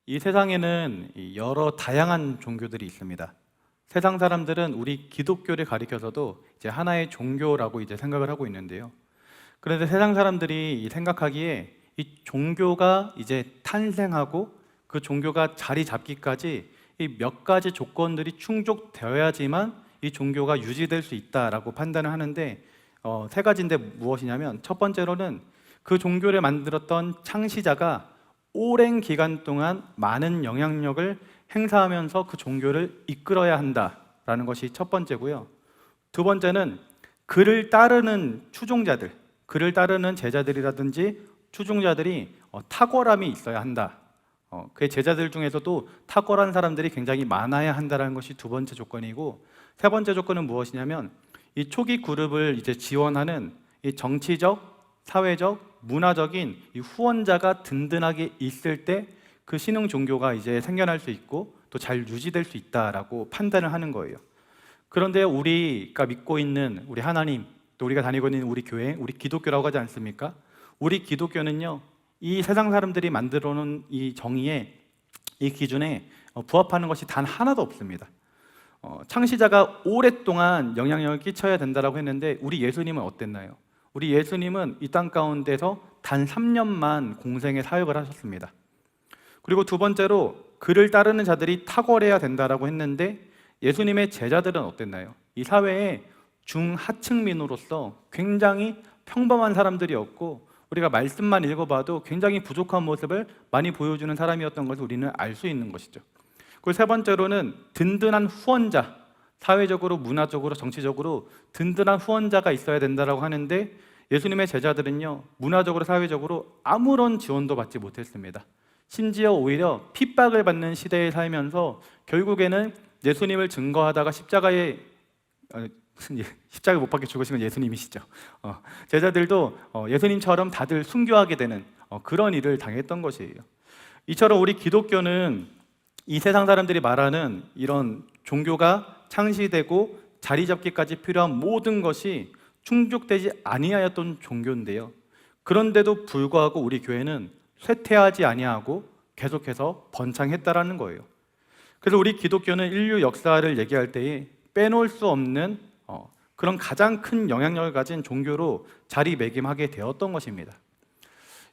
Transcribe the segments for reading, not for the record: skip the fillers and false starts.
이 세상에는 여러 다양한 종교들이 있습니다. 세상 사람들은 우리 기독교를 가리켜서도 이제 하나의 종교라고 이제 생각을 하고 있는데요. 그런데 세상 사람들이 생각하기에 이 종교가 이제 탄생하고 그 종교가 자리 잡기까지 이 몇 가지 조건들이 충족되어야지만 이 종교가 유지될 수 있다라고 판단을 하는데, 세 가지인데 무엇이냐면, 첫 번째로는 그 종교를 만들었던 창시자가 오랜 기간 동안 많은 영향력을 행사하면서 그 종교를 이끌어야 한다라는 것이 첫 번째고요. 두 번째는 그를 따르는 추종자들, 그를 따르는 제자들이라든지 추종자들이 탁월함이 있어야 한다. 그의 제자들 중에서도 탁월한 사람들이 굉장히 많아야 한다는 것이 두 번째 조건이고, 세 번째 조건은 무엇이냐면, 이 초기 그룹을 이제 지원하는 이 정치적, 사회적, 문화적인 이 후원자가 든든하게 있을 때 그 신흥 종교가 이제 생겨날 수 있고 또 잘 유지될 수 있다라고 판단을 하는 거예요. 그런데 우리가 믿고 있는 우리 하나님, 또 우리가 다니고 있는 우리 교회, 우리 기독교라고 하지 않습니까? 우리 기독교는요, 이 세상 사람들이 만들어 놓은 이 정의에, 이 기준에 부합하는 것이 단 하나도 없습니다. 창시자가 오랫동안 영향력을 끼쳐야 된다라고 했는데, 우리 예수님은 어땠나요? 우리 예수님은 이 땅 가운데서 단 3년만 공생의 사역을 하셨습니다. 그리고 두 번째로 그를 따르는 자들이 탁월해야 된다라고 했는데, 예수님의 제자들은 어땠나요? 이 사회의 중하층민으로서 굉장히 평범한 사람들이었고, 우리가 말씀만 읽어봐도 굉장히 부족한 모습을 많이 보여주는 사람이었던 것을 우리는 알 수 있는 것이죠. 그리고 세 번째로는 든든한 후원자, 사회적으로, 문화적으로, 정치적으로 든든한 후원자가 있어야 된다고 하는데, 예수님의 제자들은요, 문화적으로, 사회적으로 아무런 지원도 받지 못했습니다. 심지어 오히려 핍박을 받는 시대에 살면서 결국에는 예수님을 증거하다가 십자가에 못 박혀 죽으신 건 예수님이시죠. 제자들도 예수님처럼 다들 순교하게 되는 그런 일을 당했던 것이에요. 이처럼 우리 기독교는 이 세상 사람들이 말하는 이런 종교가 창시되고 자리 잡기까지 필요한 모든 것이 충족되지 아니하였던 종교인데요. 그런데도 불구하고 우리 교회는 쇠퇴하지 아니하고 계속해서 번창했다라는 거예요. 그래서 우리 기독교는 인류 역사를 얘기할 때에 빼놓을 수 없는 그런 가장 큰 영향력을 가진 종교로 자리매김하게 되었던 것입니다.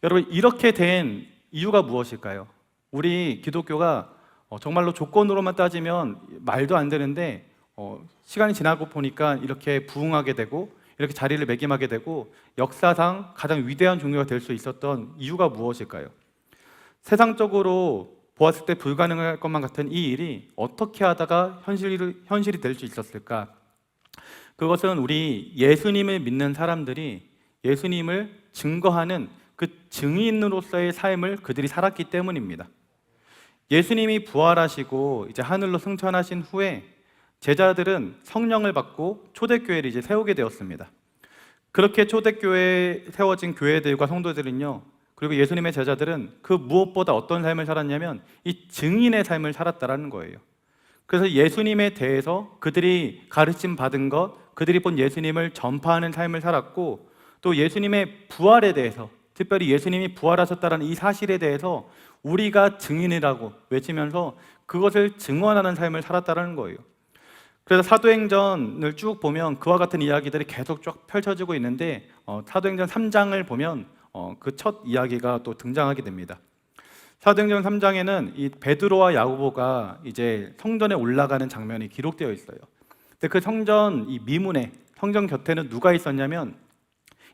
여러분, 이렇게 된 이유가 무엇일까요? 우리 기독교가 정말로 조건으로만 따지면 말도 안 되는데, 시간이 지나고 보니까 이렇게 부흥하게 되고 이렇게 자리를 매김하게 되고 역사상 가장 위대한 종교가 될 수 있었던 이유가 무엇일까요? 세상적으로 보았을 때 불가능할 것만 같은 이 일이 어떻게 하다가 현실이 될 수 있었을까? 그것은 우리 예수님을 믿는 사람들이 예수님을 증거하는 그 증인으로서의 삶을 그들이 살았기 때문입니다. 예수님이 부활하시고 이제 하늘로 승천하신 후에 제자들은 성령을 받고 초대교회를 이제 세우게 되었습니다. 그렇게 초대교회에 세워진 교회들과 성도들은요, 그리고 예수님의 제자들은 그 무엇보다 어떤 삶을 살았냐면 이 증인의 삶을 살았다라는 거예요. 그래서 예수님에 대해서 그들이 가르침 받은 것, 그들이 본 예수님을 전파하는 삶을 살았고, 또 예수님의 부활에 대해서, 특별히 예수님이 부활하셨다는 이 사실에 대해서 우리가 증인이라고 외치면서 그것을 증언하는 삶을 살았다는 거예요. 그래서 사도행전을 쭉 보면 그와 같은 이야기들이 계속 쭉 펼쳐지고 있는데, 사도행전 3장을 보면 그 첫 이야기가 또 등장하게 됩니다. 사도행전 3장에는 이 베드로와 야고보가 이제 성전에 올라가는 장면이 기록되어 있어요. 근데 그 성전 이 미문에, 성전 곁에는 누가 있었냐면,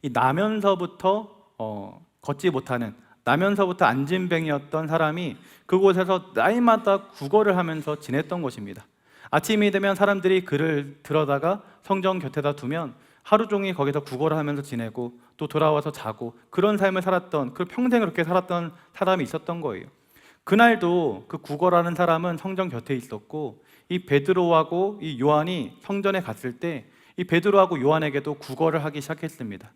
이 나면서부터 걷지 못하는, 나면서부터 안진뱅이였던 사람이 그곳에서 날마다 구걸을 하면서 지냈던 것입니다. 아침이 되면 사람들이 그를 들어다가 성전 곁에다 두면 하루 종일 거기서 구걸을 하면서 지내고 또 돌아와서 자고, 그런 삶을 살았던, 그 평생 그렇게 살았던 사람이 있었던 거예요. 그날도 그 구걸하는 사람은 성전 곁에 있었고, 이 베드로하고 이 요한이 성전에 갔을 때 이 베드로하고 요한에게도 구걸을 하기 시작했습니다.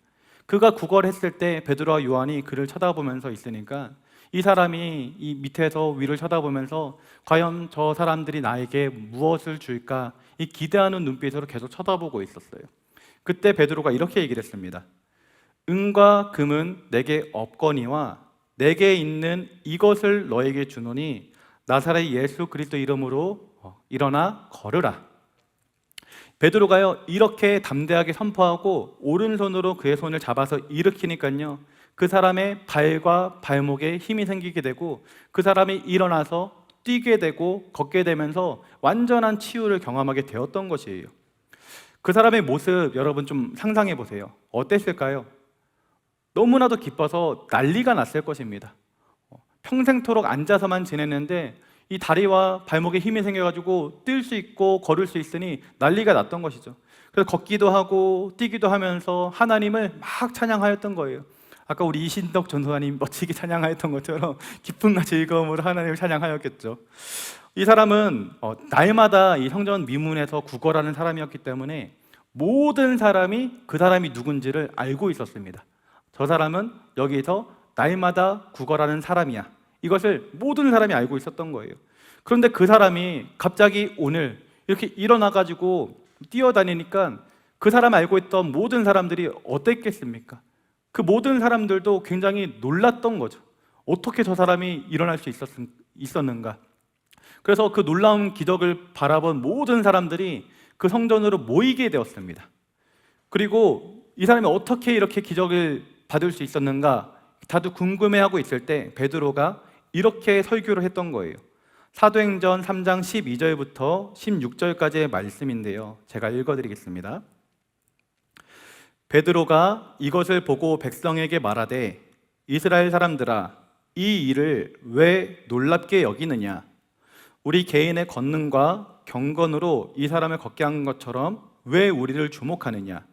그가 구걸했을 때 베드로와 요한이 그를 쳐다보면서 있으니까 이 사람이 이 밑에서 위를 쳐다보면서 과연 저 사람들이 나에게 무엇을 줄까, 이 기대하는 눈빛으로 계속 쳐다보고 있었어요. 그때 베드로가 이렇게 얘기를 했습니다. 은과 금은 내게 없거니와 내게 있는 이것을 너에게 주노니 나사렛 예수 그리스도 이름으로 일어나 걸으라. 베드로가요 이렇게 담대하게 선포하고 오른손으로 그의 손을 잡아서 일으키니까요 그 사람의 발과 발목에 힘이 생기게 되고 그 사람이 일어나서 뛰게 되고 걷게 되면서 완전한 치유를 경험하게 되었던 것이에요. 그 사람의 모습 여러분 좀 상상해 보세요. 어땠을까요? 너무나도 기뻐서 난리가 났을 것입니다. 평생토록 앉아서만 지냈는데 이 다리와 발목에 힘이 생겨가지고 뛸 수 있고 걸을 수 있으니 난리가 났던 것이죠. 그래서 걷기도 하고 뛰기도 하면서 하나님을 막 찬양하였던 거예요. 아까 우리 이신덕 전도사님 멋지게 찬양하였던 것처럼 기쁨과 즐거움으로 하나님을 찬양하였겠죠. 이 사람은 날마다 이 성전 미문에서 구걸하는 사람이었기 때문에 모든 사람이 그 사람이 누군지를 알고 있었습니다. 저 사람은 여기서 날마다 구걸하는 사람이야. 이것을 모든 사람이 알고 있었던 거예요. 그런데 그 사람이 갑자기 오늘 이렇게 일어나가지고 뛰어다니니까 그 사람 알고 있던 모든 사람들이 어땠겠습니까? 그 모든 사람들도 굉장히 놀랐던 거죠. 어떻게 저 사람이 일어날 수 있었는가? 그래서 그 놀라운 기적을 바라본 모든 사람들이 그 성전으로 모이게 되었습니다. 그리고 이 사람이 어떻게 이렇게 기적을 받을 수 있었는가 다들 궁금해하고 있을 때 베드로가 이렇게 설교를 했던 거예요. 사도행전 3장 12절부터 16절까지의 말씀인데요, 제가 읽어드리겠습니다. 베드로가 이것을 보고 백성에게 말하되 이스라엘 사람들아 이 일을 왜 놀랍게 여기느냐? 우리 개인의 권능과 경건으로 이 사람을 걷게 한 것처럼 왜 우리를 주목하느냐?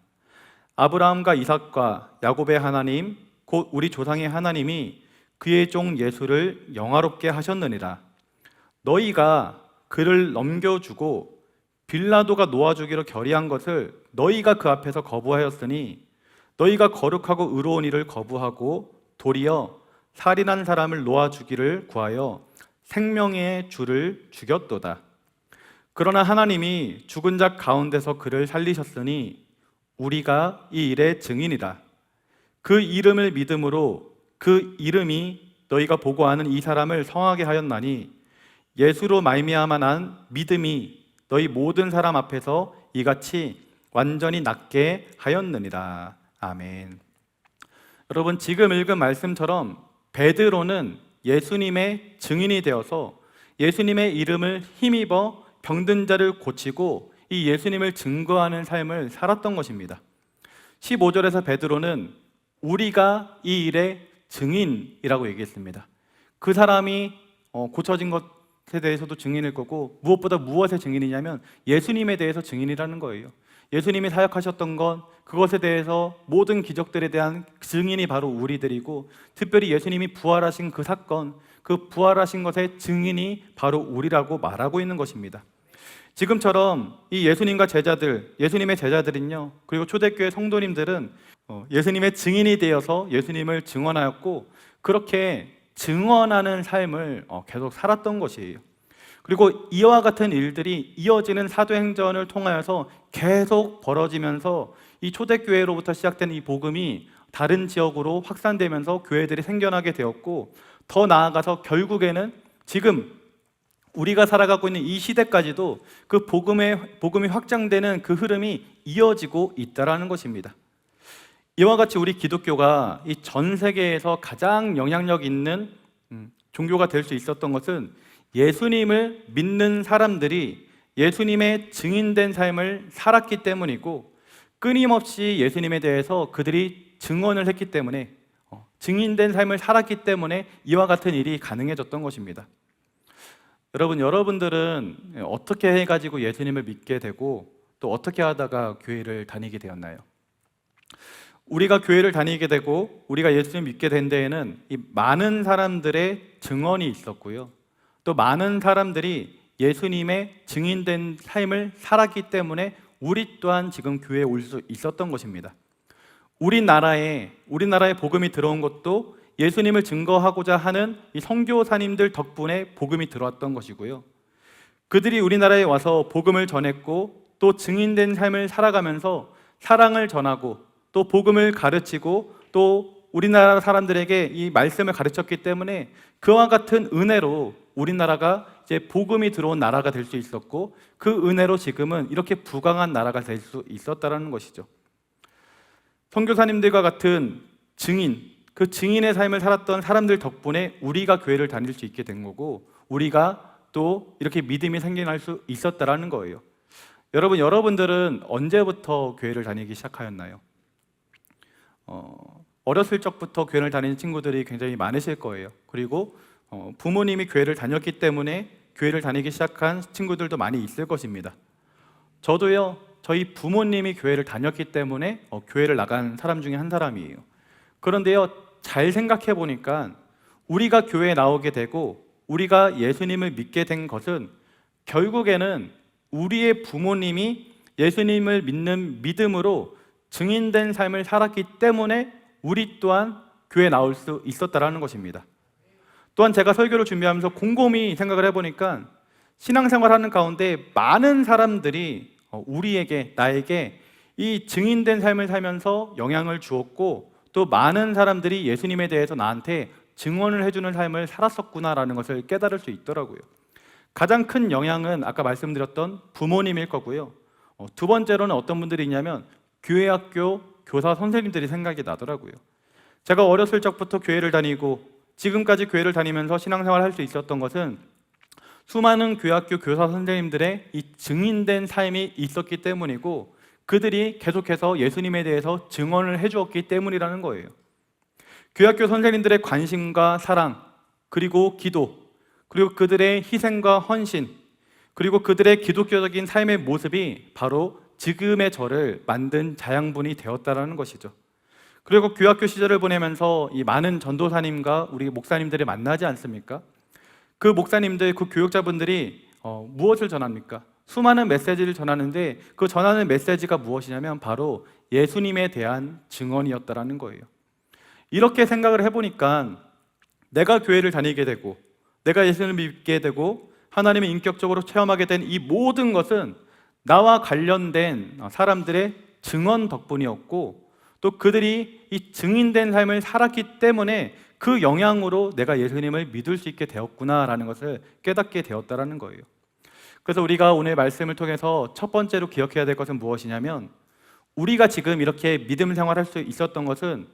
아브라함과 이삭과 야곱의 하나님 곧 우리 조상의 하나님이 그의 종 예수를 영화롭게 하셨느니라. 너희가 그를 넘겨주고 빌라도가 놓아주기로 결의한 것을 너희가 그 앞에서 거부하였으니 너희가 거룩하고 의로운 일을 거부하고 도리어 살인한 사람을 놓아주기를 구하여 생명의 주를 죽였도다. 그러나 하나님이 죽은 자 가운데서 그를 살리셨으니 우리가 이 일의 증인이다. 그 이름을 믿음으로 그 이름이 너희가 보고하는 이 사람을 성하게 하였나니 예수로 말미암아 난 믿음이 너희 모든 사람 앞에서 이같이 완전히 낫게 하였느니라. 아멘. 여러분 지금 읽은 말씀처럼 베드로는 예수님의 증인이 되어서 예수님의 이름을 힘입어 병든 자를 고치고 이 예수님을 증거하는 삶을 살았던 것입니다. 15절에서 베드로는 우리가 이 일의 증인이라고 얘기했습니다. 그 사람이 고쳐진 것에 대해서도 증인일 거고 무엇보다 무엇의 증인이냐면 예수님에 대해서 증인이라는 거예요. 예수님이 사역하셨던 것, 그것에 대해서 모든 기적들에 대한 증인이 바로 우리들이고 특별히 예수님이 부활하신 그 사건, 그 부활하신 것의 증인이 바로 우리라고 말하고 있는 것입니다. 지금처럼 이 예수님과 제자들, 예수님의 제자들은요, 그리고 초대교회 성도님들은 예수님의 증인이 되어서 예수님을 증언하였고 그렇게 증언하는 삶을 계속 살았던 것이에요. 그리고 이와 같은 일들이 이어지는 사도행전을 통하여서 계속 벌어지면서 이 초대교회로부터 시작된 이 복음이 다른 지역으로 확산되면서 교회들이 생겨나게 되었고 더 나아가서 결국에는 지금 우리가 살아가고 있는 이 시대까지도 그 복음이 확장되는 그 흐름이 이어지고 있다는 것입니다. 이와 같이 우리 기독교가 이 전 세계에서 가장 영향력 있는 종교가 될 수 있었던 것은 예수님을 믿는 사람들이 예수님의 증인된 삶을 살았기 때문이고 끊임없이 예수님에 대해서 그들이 증언을 했기 때문에 증인된 삶을 살았기 때문에 이와 같은 일이 가능해졌던 것입니다. 여러분들은 어떻게 해가지고 예수님을 믿게 되고 또 어떻게 하다가 교회를 다니게 되었나요? 우리가 교회를 다니게 되고 우리가 예수님을 믿게 된 데에는 이 많은 사람들의 증언이 있었고요. 또 많은 사람들이 예수님의 증인된 삶을 살았기 때문에 우리 또한 지금 교회에 올 수 있었던 것입니다. 우리나라에 복음이 들어온 것도 예수님을 증거하고자 하는 이 선교사님들 덕분에 복음이 들어왔던 것이고요. 그들이 우리나라에 와서 복음을 전했고 또 증인된 삶을 살아가면서 사랑을 전하고 또 복음을 가르치고 또 우리나라 사람들에게 이 말씀을 가르쳤기 때문에 그와 같은 은혜로 우리나라가 이제 복음이 들어온 나라가 될 수 있었고, 그 은혜로 지금은 이렇게 부강한 나라가 될 수 있었다라는 것이죠. 선교사님들과 같은 증인, 그 증인의 삶을 살았던 사람들 덕분에 우리가 교회를 다닐 수 있게 된 거고, 우리가 또 이렇게 믿음이 생겨날 수 있었다라는 거예요. 여러분들은 언제부터 교회를 다니기 시작하였나요? 어렸을 적부터 교회를 다니는 친구들이 굉장히 많으실 거예요. 그리고 부모님이 교회를 다녔기 때문에 교회를 다니기 시작한 친구들도 많이 있을 것입니다. 저도요, 저희 부모님이 교회를 다녔기 때문에 교회를 나간 사람 중에 한 사람이에요. 그런데요, 잘 생각해 보니까 우리가 교회에 나오게 되고 우리가 예수님을 믿게 된 것은 결국에는 우리의 부모님이 예수님을 믿는 믿음으로 증인된 삶을 살았기 때문에 우리 또한 교회에 나올 수 있었다라는 것입니다. 또한 제가 설교를 준비하면서 곰곰이 생각을 해보니까 신앙생활하는 가운데 많은 사람들이 우리에게, 나에게 이 증인된 삶을 살면서 영향을 주었고, 또 많은 사람들이 예수님에 대해서 나한테 증언을 해주는 삶을 살았었구나라는 것을 깨달을 수 있더라고요. 가장 큰 영향은 아까 말씀드렸던 부모님일 거고요. 두 번째로는 어떤 분들이 있냐면 교회학교 교사 선생님들이 생각이 나더라고요. 제가 어렸을 적부터 교회를 다니고 지금까지 교회를 다니면서 신앙생활을 할 수 있었던 것은 수많은 교회학교 교사 선생님들의 이 증인된 삶이 있었기 때문이고, 그들이 계속해서 예수님에 대해서 증언을 해주었기 때문이라는 거예요. 교회학교 선생님들의 관심과 사랑, 그리고 기도, 그리고 그들의 희생과 헌신, 그리고 그들의 기독교적인 삶의 모습이 바로 지금의 저를 만든 자양분이 되었다는 것이죠. 그리고 교학교 시절을 보내면서 이 많은 전도사님과 우리 목사님들을 만나지 않습니까? 그 목사님들, 그 교육자분들이 무엇을 전합니까? 수많은 메시지를 전하는데 그 전하는 메시지가 무엇이냐면 바로 예수님에 대한 증언이었다라는 거예요. 이렇게 생각을 해보니까 내가 교회를 다니게 되고 내가 예수님을 믿게 되고 하나님을 인격적으로 체험하게 된 이 모든 것은 나와 관련된 사람들의 증언 덕분이었고, 또 그들이 이 증인된 삶을 살았기 때문에 그 영향으로 내가 예수님을 믿을 수 있게 되었구나라는 것을 깨닫게 되었다라는 거예요. 그래서 우리가 오늘 말씀을 통해서 첫 번째로 기억해야 될 것은 무엇이냐면, 우리가 지금 이렇게 믿음 생활할 수 있었던 것은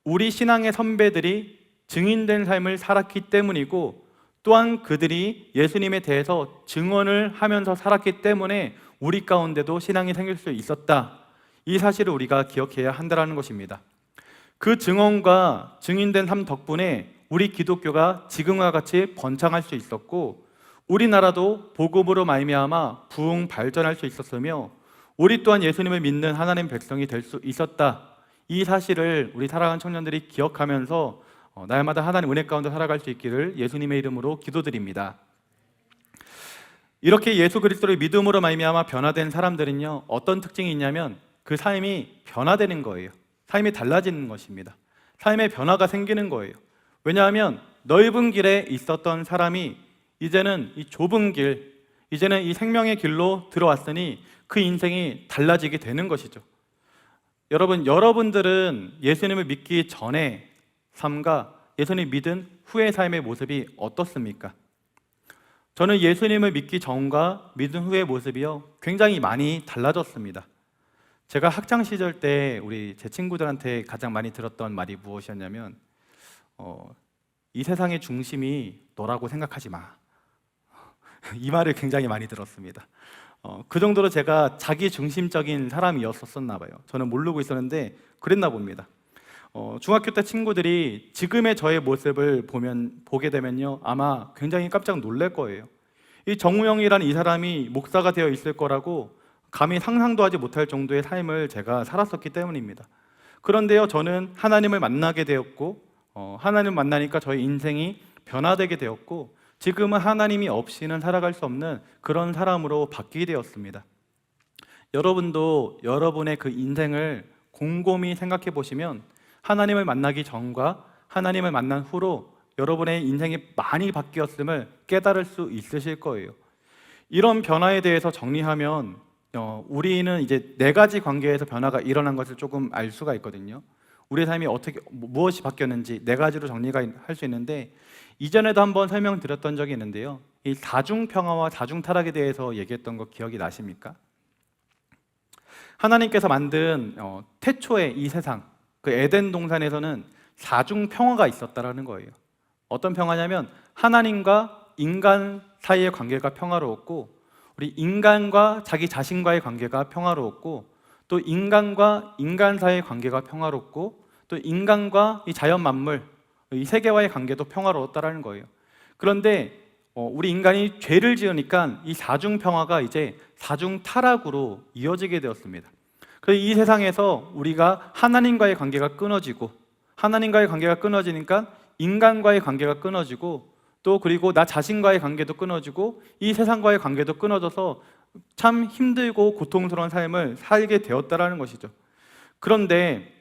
우리 신앙의 선배들이 증인된 삶을 살았기 때문이고, 또한 그들이 예수님에 대해서 증언을 하면서 살았기 때문에 우리 가운데도 신앙이 생길 수 있었다. 이 사실을 우리가 기억해야 한다는 것입니다. 그 증언과 증인된 삶 덕분에 우리 기독교가 지금과 같이 번창할 수 있었고, 우리나라도 복음으로 말미암아 부흥 발전할 수 있었으며, 우리 또한 예수님을 믿는 하나님 백성이 될 수 있었다. 이 사실을 우리 사랑하는 청년들이 기억하면서 날마다 하나님 은혜 가운데 살아갈 수 있기를 예수님의 이름으로 기도드립니다. 이렇게 예수 그리스도를 믿음으로 말미암아 변화된 사람들은요, 어떤 특징이 있냐면 그 삶이 변화되는 거예요. 삶이 달라지는 것입니다. 삶의 변화가 생기는 거예요. 왜냐하면 넓은 길에 있었던 사람이 이제는 이 좁은 길, 이제는 이 생명의 길로 들어왔으니 그 인생이 달라지게 되는 것이죠. 여러분들은 예수님을 믿기 전에 삶과 예수님 믿은 후의 삶의 모습이 어떻습니까? 저는 예수님을 믿기 전과 믿은 후의 모습이요, 굉장히 많이 달라졌습니다. 제가 학창 시절 때 제 친구들한테 가장 많이 들었던 말이 무엇이었냐면, 이 세상의 중심이 너라고 생각하지 마. 이 말을 굉장히 많이 들었습니다. 그 정도로 제가 자기 중심적인 사람이었었나 봐요. 저는 모르고 있었는데 그랬나 봅니다. 중학교 때 친구들이 지금의 저의 모습을 보게 되면요, 아마 굉장히 깜짝 놀랄 거예요. 이 정우영이라는 이 사람이 목사가 되어 있을 거라고 감히 상상도 하지 못할 정도의 삶을 제가 살았었기 때문입니다. 그런데요, 저는 하나님을 만나게 되었고, 하나님을 만나니까 저의 인생이 변화되게 되었고, 지금은 하나님이 없이는 살아갈 수 없는 그런 사람으로 바뀌게 되었습니다. 여러분도 여러분의 그 인생을 곰곰이 생각해 보시면 하나님을 만나기 전과 하나님을 만난 후로 여러분의 인생이 많이 바뀌었음을 깨달을 수 있으실 거예요. 이런 변화에 대해서 정리하면 우리는 이제 4가지 관계에서 변화가 일어난 것을 조금 알 수가 있거든요. 우리의 삶이 무엇이 바뀌었는지 4가지로 정리가 할 수 있는데, 이전에도 한번 설명드렸던 적이 있는데요, 이 사중평화와 사중타락에 대해서 얘기했던 거 기억이 나십니까? 하나님께서 만든 태초의 이 세상, 그 에덴 동산에서는 사중평화가 있었다라는 거예요. 어떤 평화냐면 하나님과 인간 사이의 관계가 평화로웠고, 우리 인간과 자기 자신과의 관계가 평화로웠고, 또 인간과 인간 사이의 관계가 평화롭고, 또 인간과 이 자연 만물, 이 세계와의 관계도 평화로웠다라는 거예요. 그런데 우리 인간이 죄를 지으니까 이 사중평화가 이제 사중타락으로 이어지게 되었습니다. 그래서 이 세상에서 우리가 하나님과의 관계가 끊어지고, 하나님과의 관계가 끊어지니까 인간과의 관계가 끊어지고, 또 그리고 나 자신과의 관계도 끊어지고, 이 세상과의 관계도 끊어져서 참 힘들고 고통스러운 삶을 살게 되었다라는 것이죠. 그런데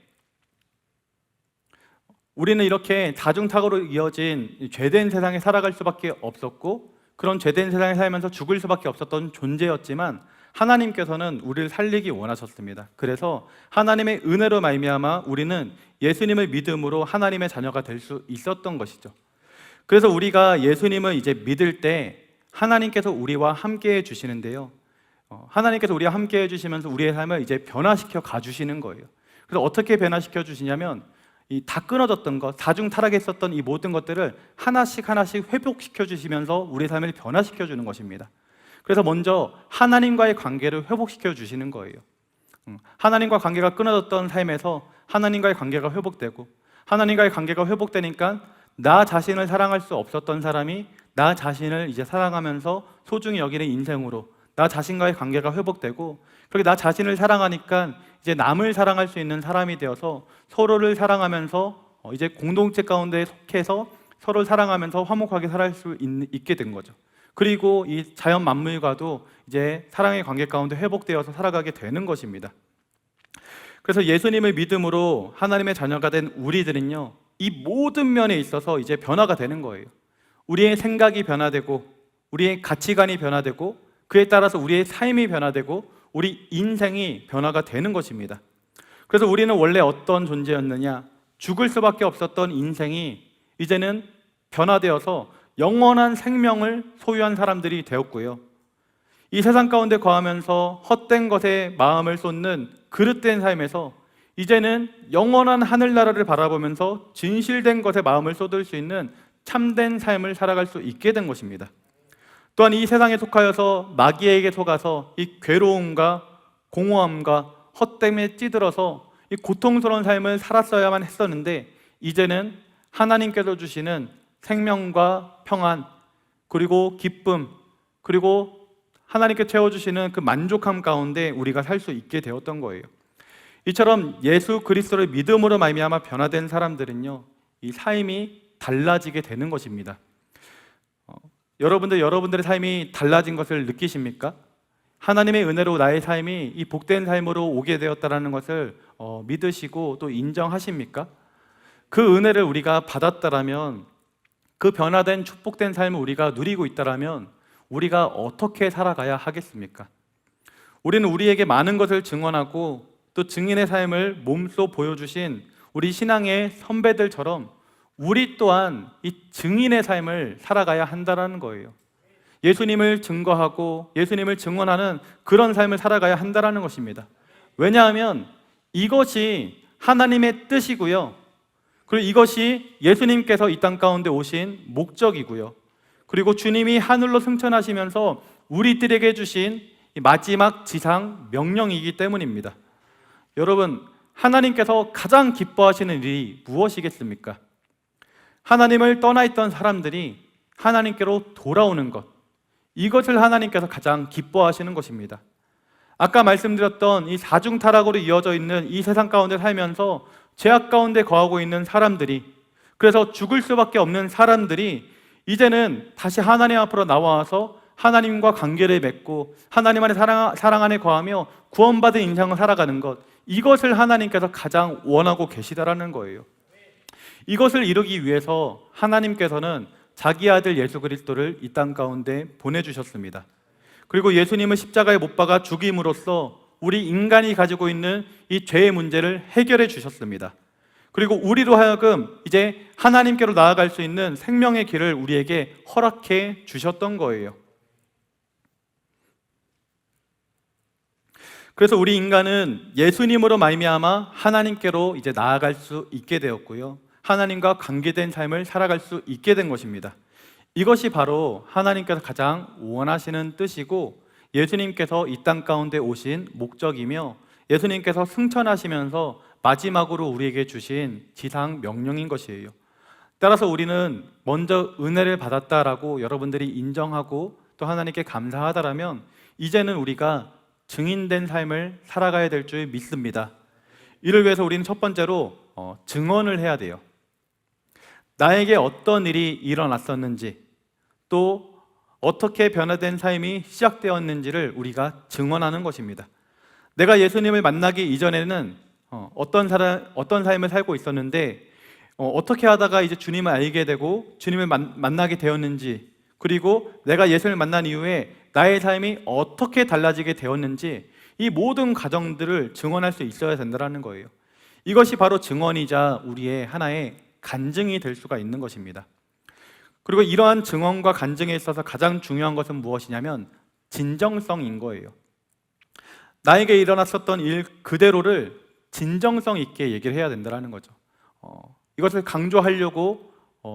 우리는 이렇게 사중타락으로 이어진 죄된 세상에 살아갈 수밖에 없었고, 그런 죄된 세상에 살면서 죽을 수밖에 없었던 존재였지만 하나님께서는 우리를 살리기 원하셨습니다. 그래서 하나님의 은혜로 말미암아 우리는 예수님을 믿음으로 하나님의 자녀가 될 수 있었던 것이죠. 그래서 우리가 예수님을 이제 믿을 때 하나님께서 우리와 함께 해주시는데요, 하나님께서 우리와 함께 해주시면서 우리의 삶을 이제 변화시켜 가주시는 거예요. 그래서 어떻게 변화시켜 주시냐면, 이 다 끊어졌던 것, 사중타락했었던 이 모든 것들을 하나씩 하나씩 회복시켜 주시면서 우리의 삶을 변화시켜 주는 것입니다. 그래서 먼저 하나님과의 관계를 회복시켜 주시는 거예요. 하나님과 관계가 끊어졌던 삶에서 하나님과의 관계가 회복되고, 하나님과의 관계가 회복되니까 나 자신을 사랑할 수 없었던 사람이 나 자신을 이제 사랑하면서 소중히 여기는 인생으로 나 자신과의 관계가 회복되고, 그렇게 나 자신을 사랑하니까 이제 남을 사랑할 수 있는 사람이 되어서 서로를 사랑하면서 이제 공동체 가운데 속해서 서로를 사랑하면서 화목하게 살아갈 수 있게 된 거죠. 그리고 이 자연 만물과도 이제 사랑의 관계 가운데 회복되어서 살아가게 되는 것입니다. 그래서 예수님을 믿음으로 하나님의 자녀가 된 우리들은요, 이 모든 면에 있어서 이제 변화가 되는 거예요. 우리의 생각이 변화되고, 우리의 가치관이 변화되고, 그에 따라서 우리의 삶이 변화되고, 우리 인생이 변화가 되는 것입니다. 그래서 우리는 원래 어떤 존재였느냐, 죽을 수밖에 없었던 인생이 이제는 변화되어서 영원한 생명을 소유한 사람들이 되었고요, 이 세상 가운데 거하면서 헛된 것에 마음을 쏟는 그릇된 삶에서 이제는 영원한 하늘나라를 바라보면서 진실된 것에 마음을 쏟을 수 있는 참된 삶을 살아갈 수 있게 된 것입니다. 또한 이 세상에 속하여서 마귀에게 속아서 이 괴로움과 공허함과 헛됨에 찌들어서 이 고통스러운 삶을 살았어야만 했었는데, 이제는 하나님께서 주시는 생명과 평안, 그리고 기쁨, 그리고 하나님께 채워주시는 그 만족함 가운데 우리가 살 수 있게 되었던 거예요. 이처럼 예수 그리스도를 믿음으로 말미암아 변화된 사람들은요, 이 삶이 달라지게 되는 것입니다. 여러분들의 삶이 달라진 것을 느끼십니까? 하나님의 은혜로 나의 삶이 이 복된 삶으로 오게 되었다는 것을 믿으시고 또 인정하십니까? 그 은혜를 우리가 받았다라면, 그 변화된 축복된 삶을 우리가 누리고 있다라면 우리가 어떻게 살아가야 하겠습니까? 우리는 우리에게 많은 것을 증언하고 또 증인의 삶을 몸소 보여주신 우리 신앙의 선배들처럼 우리 또한 이 증인의 삶을 살아가야 한다는 거예요. 예수님을 증거하고 예수님을 증언하는 그런 삶을 살아가야 한다는 것입니다. 왜냐하면 이것이 하나님의 뜻이고요, 그리고 이것이 예수님께서 이 땅 가운데 오신 목적이고요, 그리고 주님이 하늘로 승천하시면서 우리들에게 주신 이 마지막 지상 명령이기 때문입니다. 여러분, 하나님께서 가장 기뻐하시는 일이 무엇이겠습니까? 하나님을 떠나 있던 사람들이 하나님께로 돌아오는 것, 이것을 하나님께서 가장 기뻐하시는 것입니다. 아까 말씀드렸던 이 사중타락으로 이어져 있는 이 세상 가운데 살면서 죄악 가운데 거하고 있는 사람들이, 그래서 죽을 수밖에 없는 사람들이 이제는 다시 하나님 앞으로 나와서 하나님과 관계를 맺고 하나님 안에 사랑 안에 거하며 구원받은 인생을 살아가는 것, 이것을 하나님께서 가장 원하고 계시다라는 거예요. 이것을 이루기 위해서 하나님께서는 자기 아들 예수 그리스도를 이 땅 가운데 보내주셨습니다. 그리고 예수님을 십자가에 못 박아 죽임으로써 우리 인간이 가지고 있는 이 죄의 문제를 해결해 주셨습니다. 그리고 우리로 하여금 이제 하나님께로 나아갈 수 있는 생명의 길을 우리에게 허락해 주셨던 거예요. 그래서 우리 인간은 예수님으로 말미암아 하나님께로 이제 나아갈 수 있게 되었고요, 하나님과 관계된 삶을 살아갈 수 있게 된 것입니다. 이것이 바로 하나님께서 가장 원하시는 뜻이고 예수님께서 이 땅 가운데 오신 목적이며 예수님께서 승천하시면서 마지막으로 우리에게 주신 지상 명령인 것이에요. 따라서 우리는 먼저 은혜를 받았다라고 여러분들이 인정하고 또 하나님께 감사하다라면 이제는 우리가 증인된 삶을 살아가야 될 줄 믿습니다. 이를 위해서 우리는 첫 번째로 증언을 해야 돼요. 나에게 어떤 일이 일어났었는지 또 어떻게 변화된 삶이 시작되었는지를 우리가 증언하는 것입니다. 내가 예수님을 만나기 이전에는 어떤 삶을 살고 있었는데 어떻게 하다가 이제 주님을 알게 되고 주님을 만나게 되었는지, 그리고 내가 예수님을 만난 이후에 나의 삶이 어떻게 달라지게 되었는지, 이 모든 과정들을 증언할 수 있어야 된다는 거예요. 이것이 바로 증언이자 우리의 하나의 간증이 될 수가 있는 것입니다. 그리고 이러한 증언과 간증에 있어서 가장 중요한 것은 무엇이냐면 진정성인 거예요. 나에게 일어났었던 일 그대로를 진정성 있게 얘기를 해야 된다는 거죠. 이것을 강조하려고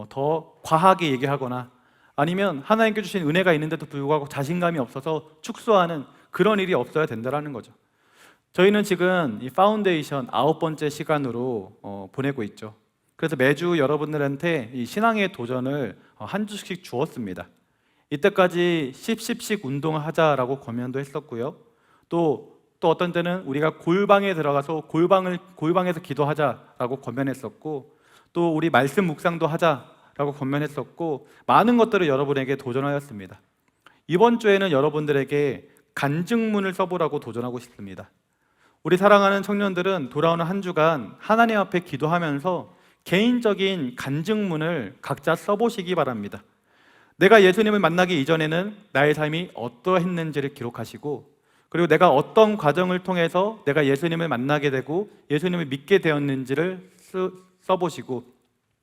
더 과하게 얘기하거나 아니면 하나님께 주신 은혜가 있는데도 불구하고 자신감이 없어서 축소하는 그런 일이 없어야 된다는 거죠. 저희는 지금 이 파운데이션 9번째 시간으로 보내고 있죠. 그래서 매주 여러분들한테 이 신앙의 도전을 한 주씩 주었습니다. 이때까지 10씩 운동을 하자라고 권면도 했었고요. 또 어떤 때는 우리가 골방에 들어가서 골방에서 기도하자라고 권면했었고, 또 우리 말씀 묵상도 하자라고 권면했었고, 많은 것들을 여러분에게 도전하였습니다. 이번 주에는 여러분들에게 간증문을 써보라고 도전하고 싶습니다. 우리 사랑하는 청년들은 돌아오는 한 주간 하나님 앞에 기도하면서 개인적인 간증문을 각자 써보시기 바랍니다. 내가 예수님을 만나기 이전에는 나의 삶이 어떠했는지를 기록하시고, 그리고 내가 어떤 과정을 통해서 내가 예수님을 만나게 되고 예수님을 믿게 되었는지를 써보시고,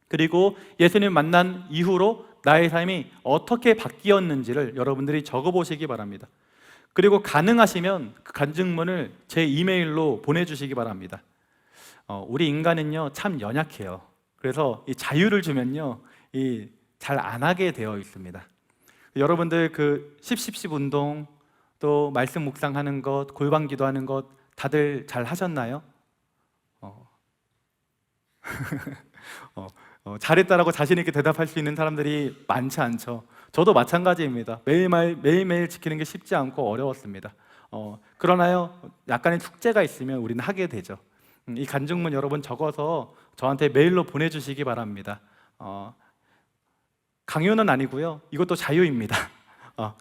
그리고 예수님을 만난 이후로 나의 삶이 어떻게 바뀌었는지를 여러분들이 적어보시기 바랍니다. 그리고 가능하시면 그 간증문을 제 이메일로 보내주시기 바랍니다. 우리 인간은요 참 연약해요. 그래서 이 자유를 주면요 잘 안 하게 되어 있습니다. 여러분들 그 10 운동, 또 말씀 묵상하는 것, 골방 기도하는 것 다들 잘 하셨나요? 잘했다라고 자신 있게 대답할 수 있는 사람들이 많지 않죠. 저도 마찬가지입니다. 매일매일 지키는 게 쉽지 않고 어려웠습니다. 그러나요 약간의 숙제가 있으면 우리는 하게 되죠. 이 간증문 여러분 적어서 저한테 메일로 보내주시기 바랍니다. 강요는 아니고요, 이것도 자유입니다.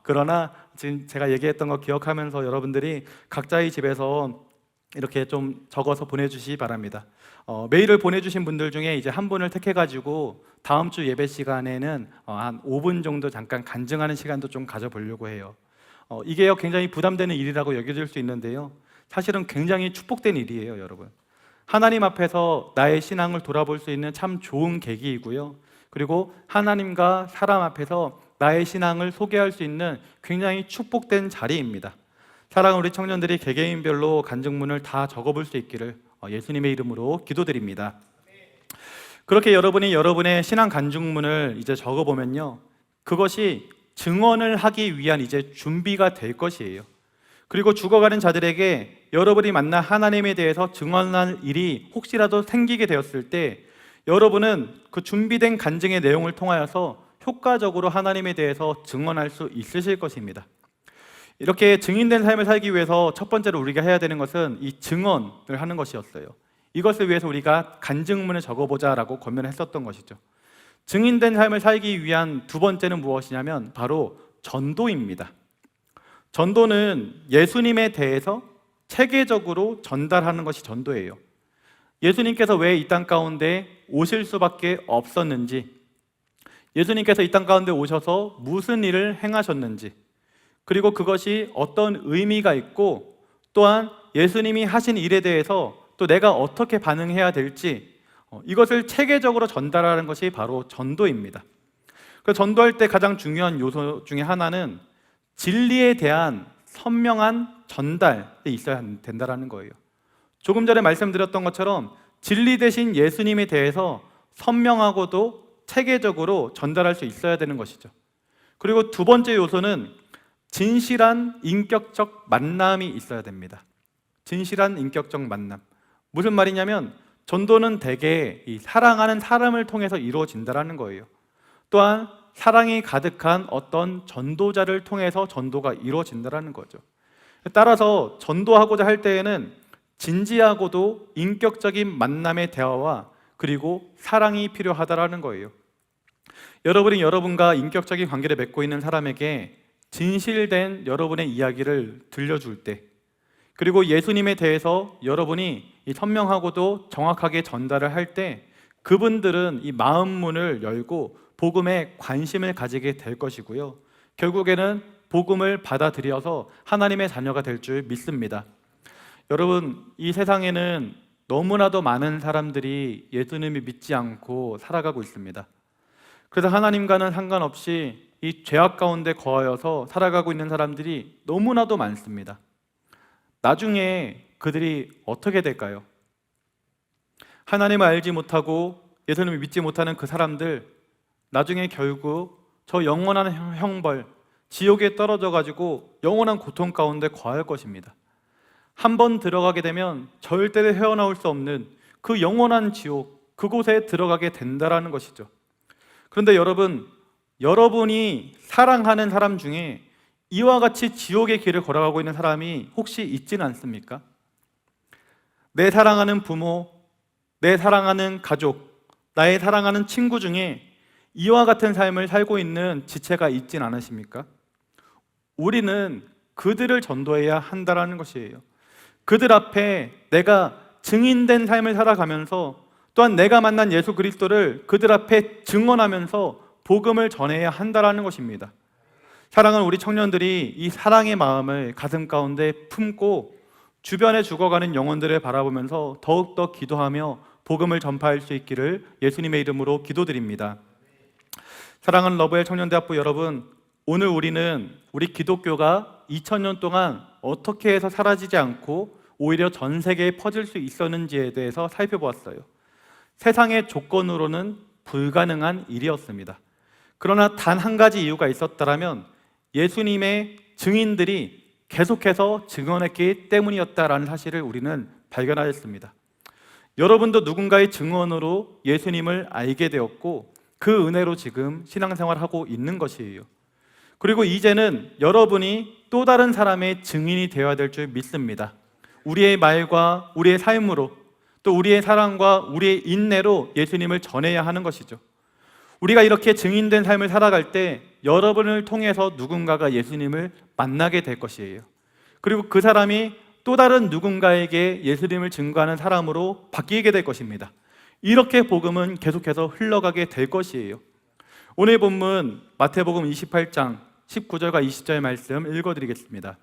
그러나 지금 제가 얘기했던 거 기억하면서 여러분들이 각자의 집에서 이렇게 좀 적어서 보내주시기 바랍니다. 메일을 보내주신 분들 중에 이제 한 분을 택해가지고 다음 주 예배 시간에는 한 5분 정도 잠깐 간증하는 시간도 좀 가져보려고 해요. 이게요 굉장히 부담되는 일이라고 여겨질 수 있는데요, 사실은 굉장히 축복된 일이에요. 여러분, 하나님 앞에서 나의 신앙을 돌아볼 수 있는 참 좋은 계기이고요, 그리고 하나님과 사람 앞에서 나의 신앙을 소개할 수 있는 굉장히 축복된 자리입니다. 사랑하는 우리 청년들이 개개인별로 간증문을 다 적어볼 수 있기를 예수님의 이름으로 기도드립니다. 그렇게 여러분이 여러분의 신앙 간증문을 이제 적어보면요, 그것이 증언을 하기 위한 이제 준비가 될 것이에요. 그리고 죽어가는 자들에게 여러분이 만난 하나님에 대해서 증언할 일이 혹시라도 생기게 되었을 때 여러분은 그 준비된 간증의 내용을 통하여서 효과적으로 하나님에 대해서 증언할 수 있으실 것입니다. 이렇게 증인된 삶을 살기 위해서 첫 번째로 우리가 해야 되는 것은 이 증언을 하는 것이었어요. 이것을 위해서 우리가 간증문을 적어보자라고 권면했었던 것이죠. 증인된 삶을 살기 위한 두 번째는 무엇이냐면 바로 전도입니다. 전도는 예수님에 대해서 체계적으로 전달하는 것이 전도예요. 예수님께서 왜 이 땅 가운데 오실 수밖에 없었는지, 예수님께서 이 땅 가운데 오셔서 무슨 일을 행하셨는지, 그리고 그것이 어떤 의미가 있고 또한 예수님이 하신 일에 대해서 또 내가 어떻게 반응해야 될지 이것을 체계적으로 전달하는 것이 바로 전도입니다. 그 전도할 때 가장 중요한 요소 중에 하나는 진리에 대한 선명한 전달이 있어야 된다는 거예요. 조금 전에 말씀드렸던 것처럼 진리 대신 예수님에 대해서 선명하고도 체계적으로 전달할 수 있어야 되는 것이죠. 그리고 두 번째 요소는 진실한 인격적 만남이 있어야 됩니다. 진실한 인격적 만남. 무슨 말이냐면 전도는 대개 이 사랑하는 사람을 통해서 이루어진다는 거예요. 또한 사랑이 가득한 어떤 전도자를 통해서 전도가 이루어진다는 거죠. 따라서 전도하고자 할 때에는 진지하고도 인격적인 만남의 대화와 그리고 사랑이 필요하다는 거예요. 여러분이 여러분과 인격적인 관계를 맺고 있는 사람에게 진실된 여러분의 이야기를 들려줄 때, 그리고 예수님에 대해서 여러분이 선명하고도 정확하게 전달을 할 때 그분들은 이 마음 문을 열고 복음에 관심을 가지게 될 것이고요, 결국에는 복음을 받아들여서 하나님의 자녀가 될 줄 믿습니다. 여러분, 이 세상에는 너무나도 많은 사람들이 예수님을 믿지 않고 살아가고 있습니다. 그래서 하나님과는 상관없이 이 죄악 가운데 거하여서 살아가고 있는 사람들이 너무나도 많습니다. 나중에 그들이 어떻게 될까요? 하나님을 알지 못하고 예수님을 믿지 못하는 그 사람들, 나중에 결국 저 영원한 형벌, 지옥에 떨어져 가지고 영원한 고통 가운데 거할 것입니다. 한번 들어가게 되면 절대로 헤어나올 수 없는 그 영원한 지옥, 그곳에 들어가게 된다는 것이죠. 그런데 여러분, 여러분이 사랑하는 사람 중에 이와 같이 지옥의 길을 걸어가고 있는 사람이 혹시 있지는 않습니까? 내 사랑하는 부모, 내 사랑하는 가족, 나의 사랑하는 친구 중에 이와 같은 삶을 살고 있는 지체가 있진 않으십니까? 우리는 그들을 전도해야 한다는 것이에요. 그들 앞에 내가 증인된 삶을 살아가면서 또한 내가 만난 예수 그리스도를 그들 앞에 증언하면서 복음을 전해야 한다는 것입니다. 사랑하는 우리 청년들이 이 사랑의 마음을 가슴 가운데 품고 주변에 죽어가는 영혼들을 바라보면서 더욱더 기도하며 복음을 전파할 수 있기를 예수님의 이름으로 기도드립니다. 사랑하는 러브엘 청년대학부 여러분, 오늘 우리는 우리 기독교가 2000년 동안 어떻게 해서 사라지지 않고 오히려 전 세계에 퍼질 수 있었는지에 대해서 살펴보았어요. 세상의 조건으로는 불가능한 일이었습니다. 그러나 단 한 가지 이유가 있었다면 예수님의 증인들이 계속해서 증언했기 때문이었다라는 사실을 우리는 발견하였습니다. 여러분도 누군가의 증언으로 예수님을 알게 되었고 그 은혜로 지금 신앙생활하고 있는 것이에요. 그리고 이제는 여러분이 또 다른 사람의 증인이 되어야 될 줄 믿습니다. 우리의 말과 우리의 삶으로, 또 우리의 사랑과 우리의 인내로 예수님을 전해야 하는 것이죠. 우리가 이렇게 증인된 삶을 살아갈 때 여러분을 통해서 누군가가 예수님을 만나게 될 것이에요. 그리고 그 사람이 또 다른 누군가에게 예수님을 증거하는 사람으로 바뀌게 될 것입니다. 이렇게 복음은 계속해서 흘러가게 될 것이에요. 오늘 본문 마태복음 28장 19절과 20절 말씀 읽어드리겠습니다.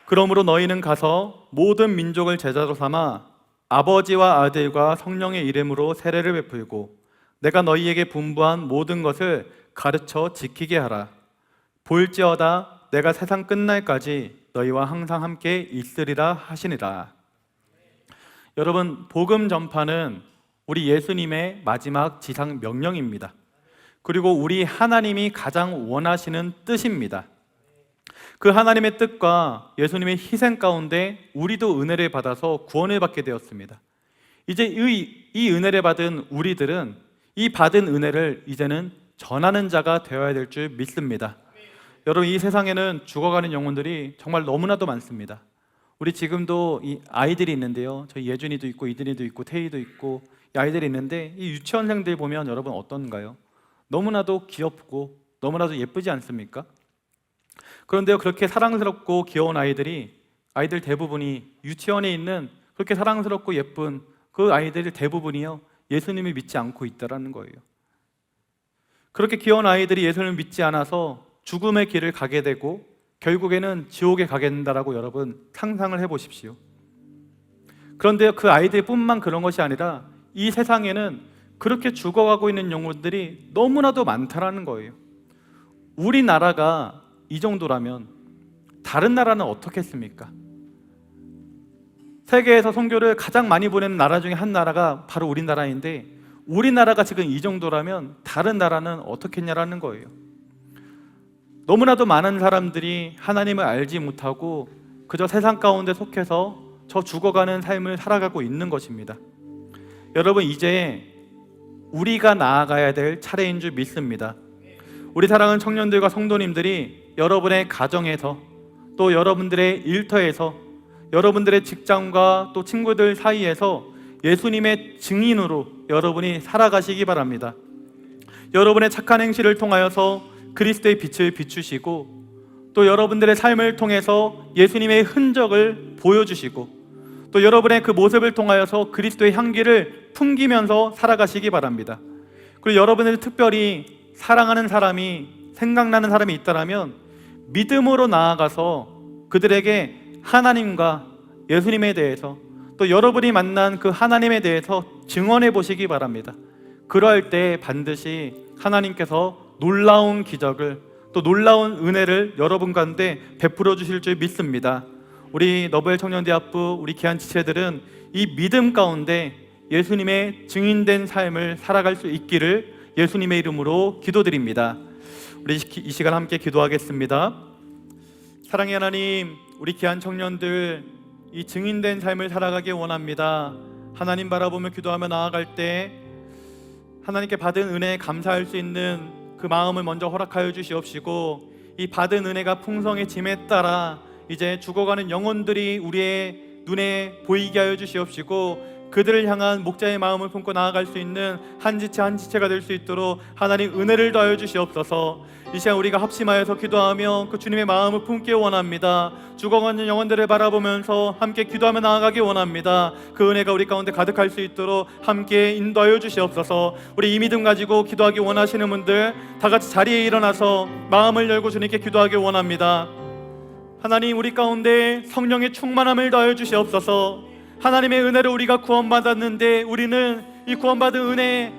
그러므로 너희는 가서 모든 민족을 제자로 삼아 아버지와 아들과 성령의 이름으로 세례를 베풀고 내가 너희에게 분부한 모든 것을 가르쳐 지키게 하라. 볼지어다 내가 세상 끝날까지 너희와 항상 함께 있으리라 하시니라. 여러분, 복음 전파는 우리 예수님의 마지막 지상 명령입니다. 그리고 우리 하나님이 가장 원하시는 뜻입니다. 그 하나님의 뜻과 예수님의 희생 가운데 우리도 은혜를 받아서 구원을 받게 되었습니다. 이제 이 은혜를 받은 우리들은 이 받은 은혜를 이제는 전하는 자가 되어야 될 줄 믿습니다. 여러분, 이 세상에는 죽어가는 영혼들이 정말 너무나도 많습니다. 우리 지금도 이 아이들이 있는데요, 저희 예준이도 있고 이든이도 있고 태희도 있고 이 아이들이 있는데 이 유치원생들 보면 여러분 어떤가요? 너무나도 귀엽고 너무나도 예쁘지 않습니까? 그런데요, 그렇게 사랑스럽고 귀여운 아이들 대부분이 유치원에 있는 그렇게 사랑스럽고 예쁜 그 아이들 대부분이요, 예수님을 믿지 않고 있다는 거예요. 그렇게 귀여운 아이들이 예수님을 믿지 않아서 죽음의 길을 가게 되고 결국에는 지옥에 가게 된다라고 여러분 상상을 해보십시오. 그런데 그 아이들뿐만 그런 것이 아니라 이 세상에는 그렇게 죽어가고 있는 영혼들이 너무나도 많다라는 거예요. 우리나라가 이 정도라면 다른 나라는 어떻겠습니까? 세계에서 선교를 가장 많이 보내는 나라 중에 한 나라가 바로 우리나라인데, 우리나라가 지금 이 정도라면 다른 나라는 어떻겠냐라는 거예요. 너무나도 많은 사람들이 하나님을 알지 못하고 그저 세상 가운데 속해서 저 죽어가는 삶을 살아가고 있는 것입니다. 여러분, 이제 우리가 나아가야 될 차례인 줄 믿습니다. 우리 사랑하는 청년들과 성도님들이 여러분의 가정에서, 또 여러분들의 일터에서, 여러분들의 직장과 또 친구들 사이에서 예수님의 증인으로 여러분이 살아가시기 바랍니다. 여러분의 착한 행실을 통하여서 그리스도의 빛을 비추시고, 또 여러분들의 삶을 통해서 예수님의 흔적을 보여주시고, 또 여러분의 그 모습을 통하여서 그리스도의 향기를 풍기면서 살아가시기 바랍니다. 그리고 여러분들 특별히 사랑하는 사람이, 생각나는 사람이 있다면 믿음으로 나아가서 그들에게 하나님과 예수님에 대해서, 또 여러분이 만난 그 하나님에 대해서 증언해 보시기 바랍니다. 그럴 때 반드시 하나님께서 놀라운 기적을, 또 놀라운 은혜를 여러분 가운데 베풀어 주실 줄 믿습니다. 우리 너브엘 청년대학부, 우리 귀한 지체들은 이 믿음 가운데 예수님의 증인된 삶을 살아갈 수 있기를 예수님의 이름으로 기도드립니다. 우리 이 시간 함께 기도하겠습니다. 사랑의 하나님, 우리 귀한 청년들 이 증인된 삶을 살아가기 원합니다. 하나님 바라보며 기도하며 나아갈 때 하나님께 받은 은혜에 감사할 수 있는 그 마음을 먼저 허락하여 주시옵시고, 이 받은 은혜가 풍성해짐에 따라 이제 죽어가는 영혼들이 우리의 눈에 보이게 하여 주시옵시고, 그들을 향한 목자의 마음을 품고 나아갈 수 있는 한 지체 한 지체가 될 수 있도록 하나님 은혜를 더하여 주시옵소서. 이 시간 우리가 합심하여서 기도하며 그 주님의 마음을 품기 원합니다. 죽어가는 영혼들을 바라보면서 함께 기도하며 나아가기 원합니다. 그 은혜가 우리 가운데 가득할 수 있도록 함께 인도하여 주시옵소서. 우리 이 믿음 가지고 기도하기 원하시는 분들 다 같이 자리에 일어나서 마음을 열고 주님께 기도하기 원합니다. 하나님, 우리 가운데 성령의 충만함을 더하여 주시옵소서. 하나님의 은혜를 우리가 구원받았는데 우리는 이 구원받은 은혜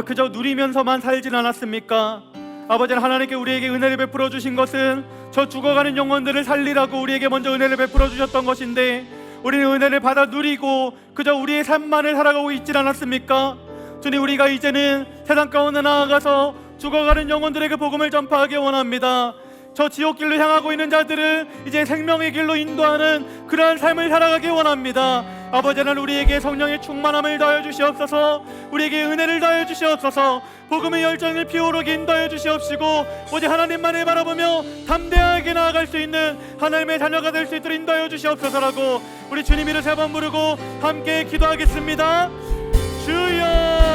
그저 누리면서만 살진 않았습니까? 아버지는 하나님께 우리에게 은혜를 베풀어 주신 것은 저 죽어가는 영혼들을 살리라고 우리에게 먼저 은혜를 베풀어 주셨던 것인데, 우리는 은혜를 받아 누리고 그저 우리의 삶만을 살아가고 있진 않았습니까? 주님, 우리가 이제는 세상 가운데 나아가서 죽어가는 영혼들에게 복음을 전파하기 원합니다. 저 지옥길로 향하고 있는 자들을 이제 생명의 길로 인도하는 그러한 삶을 살아가기 원합니다. 아버지 하나님, 우리에게 성령의 충만함을 더하여 주시옵소서. 우리에게 은혜를 더하여 주시옵소서. 복음의 열정을 피어오르게 인도하여 주시옵시고, 오직 하나님만을 바라보며 담대하게 나아갈 수 있는 하나님의 자녀가 될 수 있도록 인도하여 주시옵소서라고 우리 주님 이름 세 번 부르고 함께 기도하겠습니다. 주여.